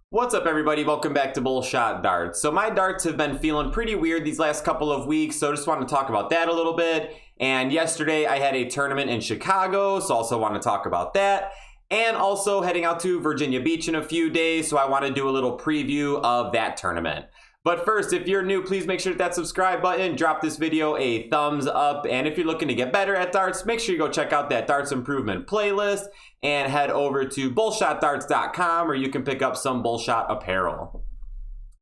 What's up, everybody? Welcome back to Bullshot Darts. So my darts have been feeling pretty weird these last couple of weeks, so just want to talk about that a little bit. And yesterday I had a tournament in Chicago, so also want to talk about that. And also heading out to Virginia Beach in a few days, so I want to do a little preview of that tournament. But first, if you're new, please make sure to hit that subscribe button, drop this video a thumbs up, and if you're looking to get better at darts, make sure you go check out that Darts Improvement playlist and head over to bullshotdarts.com where you can pick up some Bullshot apparel.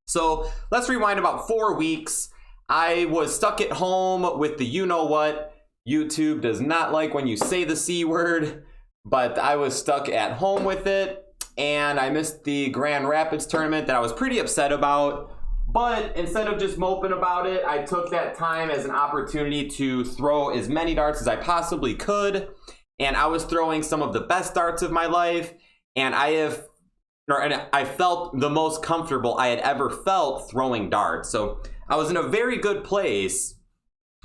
So let's rewind about 4 weeks. I was stuck at home with the you-know-what. YouTube does not like when you say the C word, but I was stuck at home with it, and I missed the Grand Rapids tournament that I was pretty upset about. But instead of just moping about it, I took that time as an opportunity to throw as many darts as I possibly could. And I was throwing some of the best darts of my life. And I felt the most comfortable I had ever felt throwing darts. So I was in a very good place.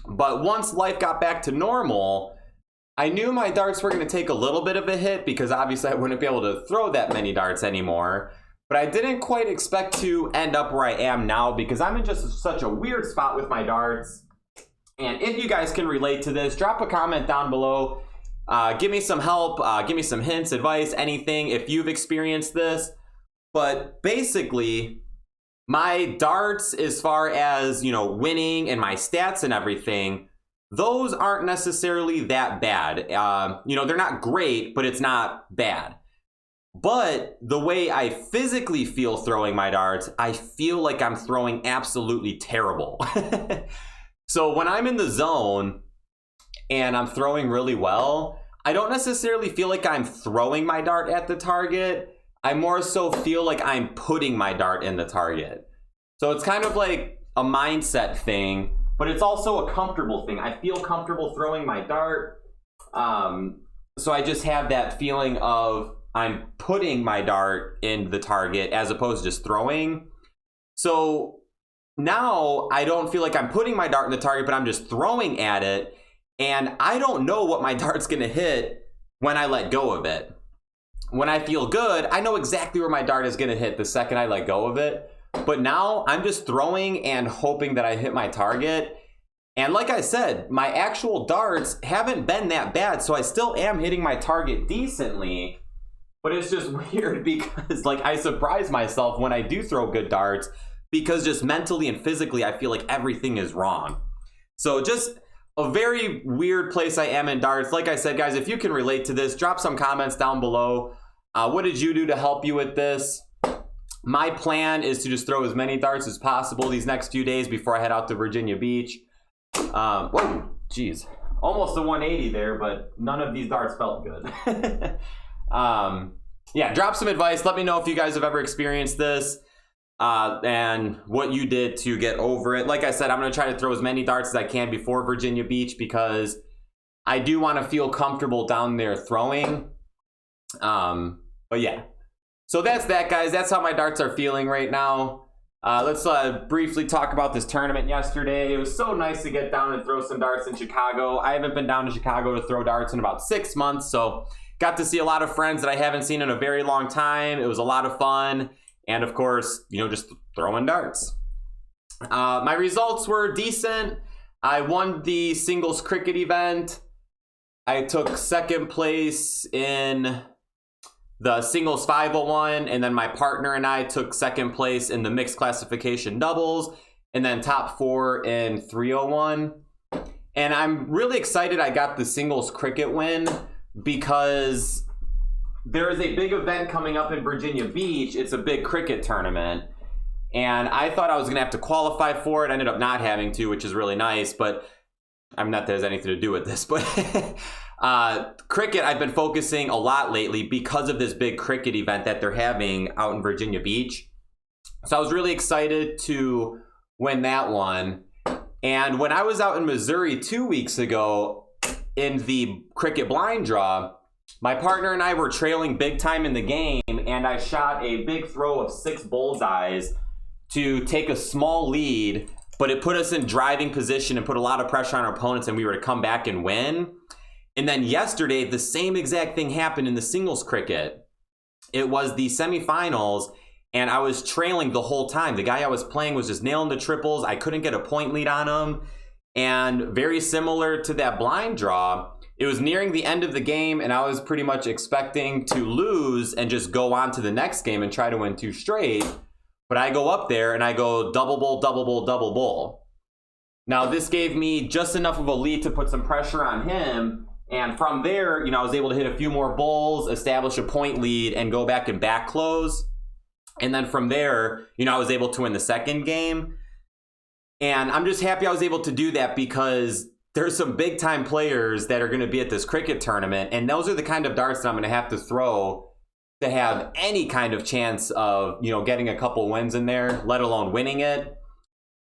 But once life got back to normal, I knew my darts were going to take a little bit of a hit because obviously I wouldn't be able to throw that many darts anymore. But I didn't quite expect to end up where I am now because I'm in just such a weird spot with my darts. And if you guys can relate to this, drop a comment down below. Give me some help, give me some hints, advice, anything if you've experienced this. But basically, my darts, as far as, winning and my stats and everything, those aren't necessarily that bad. They're not great, but it's not bad. But the way I physically feel throwing my darts, I feel like I'm throwing absolutely terrible. So when I'm in the zone and I'm throwing really well, I don't necessarily feel like I'm throwing my dart at the target. I more so feel like I'm putting my dart in the target. So it's kind of like a mindset thing, but it's also a comfortable thing. I feel comfortable throwing my dart. So I just have that feeling of I'm putting my dart in the target as opposed to just throwing. So now I don't feel like I'm putting my dart in the target, but I'm just throwing at it. And I don't know what my dart's going to hit when I let go of it. When I feel good, I know exactly where my dart is going to hit the second I let go of it. But now I'm just throwing and hoping that I hit my target. And like I said, my actual darts haven't been that bad. So I still am hitting my target decently. But it's just weird because I surprise myself when I do throw good darts because just mentally and physically I feel like everything is wrong. So just a very weird place I am in darts. Like I said, guys, if you can relate to this, drop some comments down below. What did you do to help you with this? My plan is to just throw as many darts as possible these next few days before I head out to Virginia Beach. Whoa, geez. Almost a 180 there, but none of these darts felt good. Yeah, drop some advice. Let me know if you guys have ever experienced this and what you did to get over it. Like I said, I'm going to try to throw as many darts as I can before Virginia Beach because I do want to feel comfortable down there throwing. But yeah, so that's that, guys. That's how my darts are feeling right now. Let's briefly talk about this tournament yesterday. It was so nice to get down and throw some darts in Chicago. I haven't been down to Chicago to throw darts in about 6 months, so got to see a lot of friends that I haven't seen in a very long time. It was a lot of fun. And of course, just throwing darts. My results were decent. I won the singles cricket event. I took second place in the singles 501. And then my partner and I took second place in the mixed classification doubles. And then top 4 in 301. And I'm really excited I got the singles cricket win, because there is a big event coming up in Virginia Beach. It's a big cricket tournament. And I thought I was going to have to qualify for it. I ended up not having to, which is really nice. But I'm not that has anything to do with this. But cricket, I've been focusing a lot lately because of this big cricket event that they're having out in Virginia Beach. So I was really excited to win that one. And when I was out in Missouri 2 weeks ago, in the cricket blind draw, my partner and I were trailing big time in the game, and I shot a big throw of 6 bullseyes to take a small lead, but it put us in driving position and put a lot of pressure on our opponents, and we were to come back and win. And then yesterday, the same exact thing happened in the singles cricket. It was the semifinals, and I was trailing the whole time. The guy I was playing was just nailing the triples. I couldn't get a point lead on him. And very similar to that blind draw, it was nearing the end of the game, and I was pretty much expecting to lose and just go on to the next game and try to win 2 straight. But I go up there and I go double bull, double bull, double bull. Now this gave me just enough of a lead to put some pressure on him. And from there, I was able to hit a few more bulls, establish a point lead, and go back and back close. And then from there, I was able to win the second game. And I'm just happy I was able to do that because there's some big time players that are going to be at this cricket tournament. And those are the kind of darts that I'm going to have to throw to have any kind of chance of, getting a couple wins in there, let alone winning it.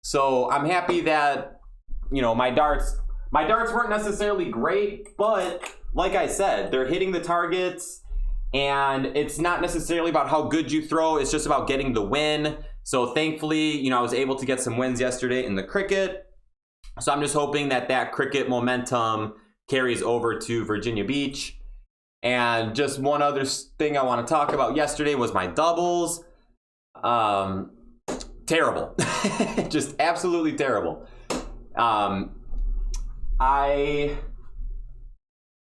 So I'm happy that, my darts weren't necessarily great, but like I said, they're hitting the targets, and it's not necessarily about how good you throw. It's just about getting the win. So thankfully, I was able to get some wins yesterday in the cricket. So I'm just hoping that cricket momentum carries over to Virginia Beach. And just one other thing I want to talk about yesterday was my doubles. Terrible. Just absolutely terrible.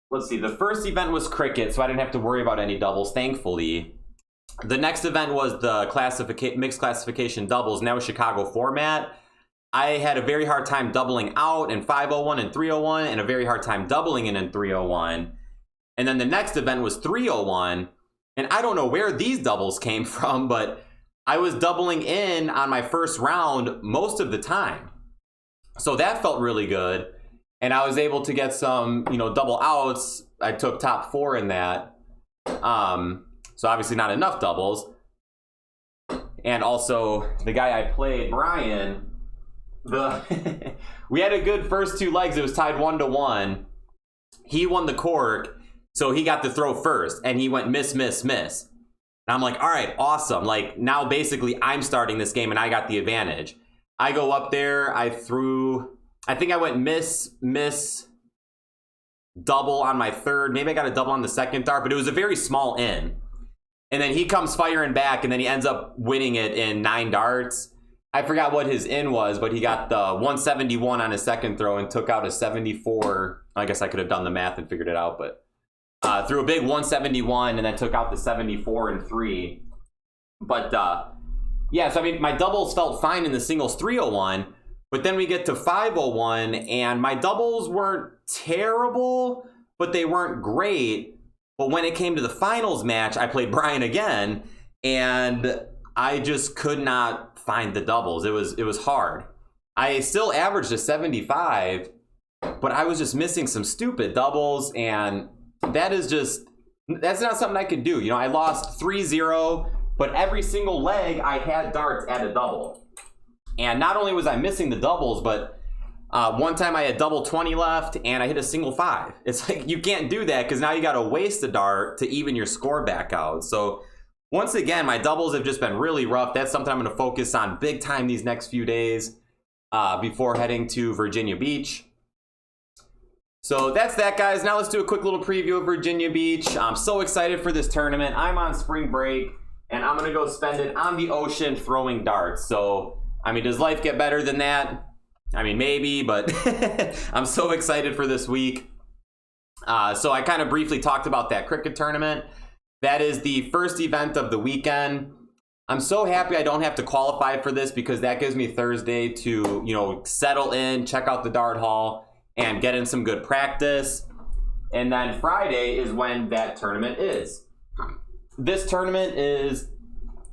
Let's see, the first event was cricket, so I didn't have to worry about any doubles, thankfully. The next event was the mixed classification doubles, and that was Chicago format. I had a very hard time doubling out in 501 and 301, and a very hard time doubling in 301. And then the next event was 301, and I don't know where these doubles came from, but I was doubling in on my first round most of the time. So that felt really good. And I was able to get some, double outs. I took top 4 in that. So obviously not enough doubles. And also the guy I played, Brian, we had a good first 2 legs. It was tied 1-1. He won the cork, so he got to throw first, and he went miss, miss, miss. And I'm like, all right, awesome. Like, now basically I'm starting this game and I got the advantage. I go up there, I think I went miss, miss, double on my third. Maybe I got a double on the second dart, but it was a very small in. And then he comes firing back, and then he ends up winning it in 9 darts. I forgot what his in was, but he got the 171 on his second throw and took out a 74. I guess I could have done the math and figured it out, but threw a big 171 and then took out the 74 in 3. But yeah, so I mean, my doubles felt fine in the singles 301, but then we get to 501, and my doubles weren't terrible, but they weren't great. But when it came to the finals match, I played Brian again, and I just could not find the doubles. It was hard. I still averaged a 75, but I was just missing some stupid doubles, and that's not something I could do. I lost 3-0, but every single leg I had darts at a double. And not only was I missing the doubles, but one time I had double 20 left and I hit a single 5. It's like, you can't do that because now you got to waste a dart to even your score back out. So once again, my doubles have just been really rough. That's something I'm going to focus on big time these next few days before heading to Virginia Beach. So that's that, guys. Now let's do a quick little preview of Virginia Beach. I'm so excited for this tournament. I'm on spring break, and I'm going to go spend it on the ocean throwing darts. So, I mean, does life get better than that? I mean, maybe, but I'm so excited for this week. So I kind of briefly talked about that cricket tournament. That is the first event of the weekend. I'm so happy I don't have to qualify for this because that gives me Thursday to, settle in, check out the dart hall, and get in some good practice. And then Friday is when that tournament is. This tournament is,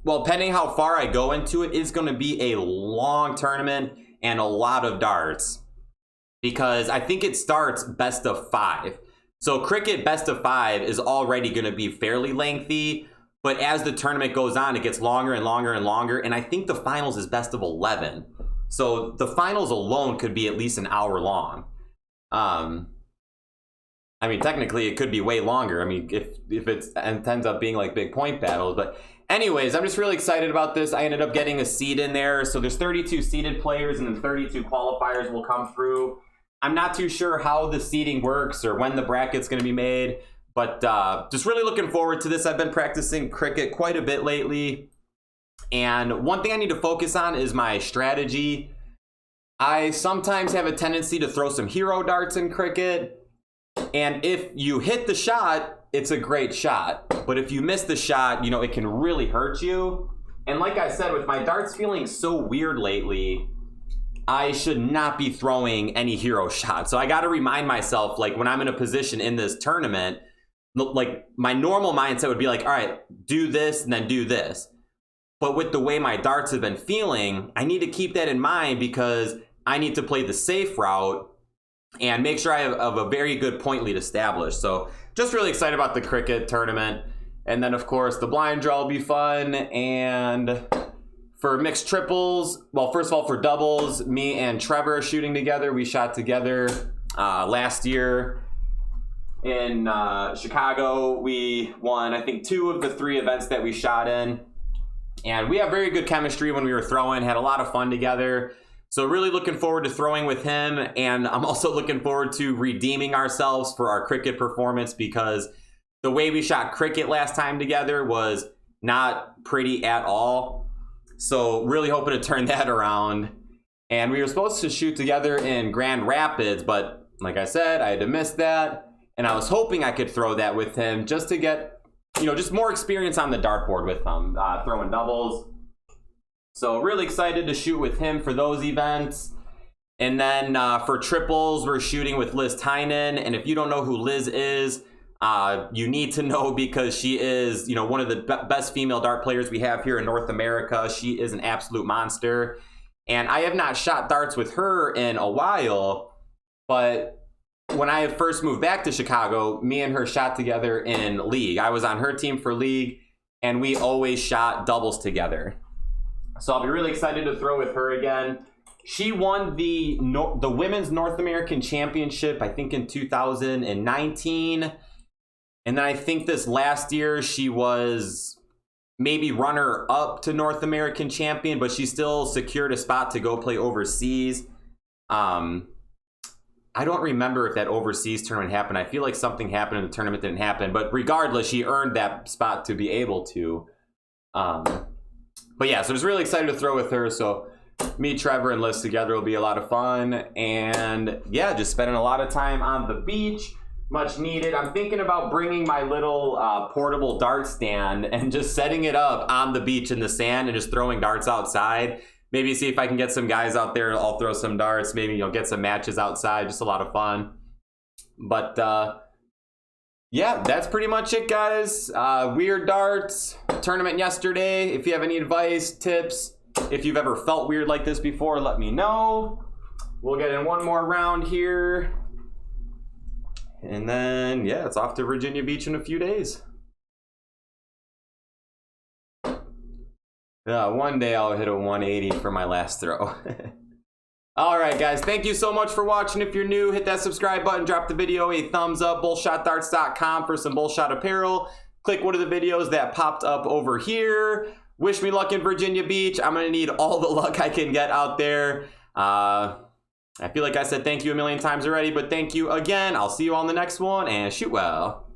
well, depending how far I go into it, it's going to be a long tournament and a lot of darts. Because I think it starts best of 5. So cricket best of 5 is already going to be fairly lengthy. But as the tournament goes on, it gets longer and longer and longer. And I think the finals is best of 11. So the finals alone could be at least an hour long. I mean, technically it could be way longer. I mean, if it ends up being like big point battles, but anyways, I'm just really excited about this. I ended up getting a seed in there. So there's 32 seeded players and then 32 qualifiers will come through. I'm not too sure how the seeding works or when the bracket's going to be made, but just really looking forward to this. I've been practicing cricket quite a bit lately. And one thing I need to focus on is my strategy. I sometimes have a tendency to throw some hero darts in cricket. And if you hit the shot, it's a great shot. But if you miss the shot, you know, it can really hurt you. And like I said, with my darts feeling so weird lately, I should not be throwing any hero shots. So I got to remind myself, like when I'm in a position in this tournament, like my normal mindset would be like, all right, do this and then do this. But with the way my darts have been feeling, I need to keep that in mind because I need to play the safe route and make sure I have a very good point lead established. So just really excited about the cricket tournament. And then of course the blind draw will be fun. And for mixed triples, well, first of all, for doubles, me and Trevor are shooting together. We shot together last year in Chicago. We won, I think, 2 of the 3 events that we shot in. And we have very good chemistry when we were throwing, had a lot of fun together. So really looking forward to throwing with him. And I'm also looking forward to redeeming ourselves for our cricket performance because the way we shot cricket last time together was not pretty at all. So really hoping to turn that around. And we were supposed to shoot together in Grand Rapids, but like I said, I had to miss that. And I was hoping I could throw that with him just to get, you know, just more experience on the dartboard with him, throwing doubles. So really excited to shoot with him for those events. And then for triples, we're shooting with Liz Tynan. And if you don't know who Liz is, you need to know because she is, you know, one of the best female dart players we have here in North America. She is an absolute monster. And I have not shot darts with her in a while, but when I first moved back to Chicago, me and her shot together in league. I was on her team for league, and we always shot doubles together. So I'll be really excited to throw with her again. She won the Women's North American Championship, I think in 2019. And then I think this last year she was maybe runner-up to North American champion, but she still secured a spot to go play overseas. I don't remember if that overseas tournament happened. I feel like something happened and the tournament didn't happen. But regardless, she earned that spot to be able to. But yeah, so I was really excited to throw with her. So me, Trevor, and Liz together will be a lot of fun. And yeah, just spending a lot of time on the beach. Much needed. I'm thinking about bringing my little portable dart stand and just setting it up on the beach in the sand and just throwing darts outside. Maybe see if I can get some guys out there. I'll throw some darts. Maybe you'll get some matches outside. Just a lot of fun. But yeah, that's pretty much it, guys. Weird darts tournament yesterday. If you have any advice, tips, if you've ever felt weird like this before, let me know. We'll get in one more round here. And then, yeah, it's off to Virginia Beach in a few days. One day I'll hit a 180 for my last throw. All right, guys, thank you so much for watching. If you're new, hit that subscribe button, drop the video a thumbs up, bullshotdarts.com for some Bullshot apparel. Click one of the videos that popped up over here. Wish me luck in Virginia Beach. I'm going to need all the luck I can get out there. I feel like I said thank you a million times already, but thank you again. I'll see you on the next one, and shoot well.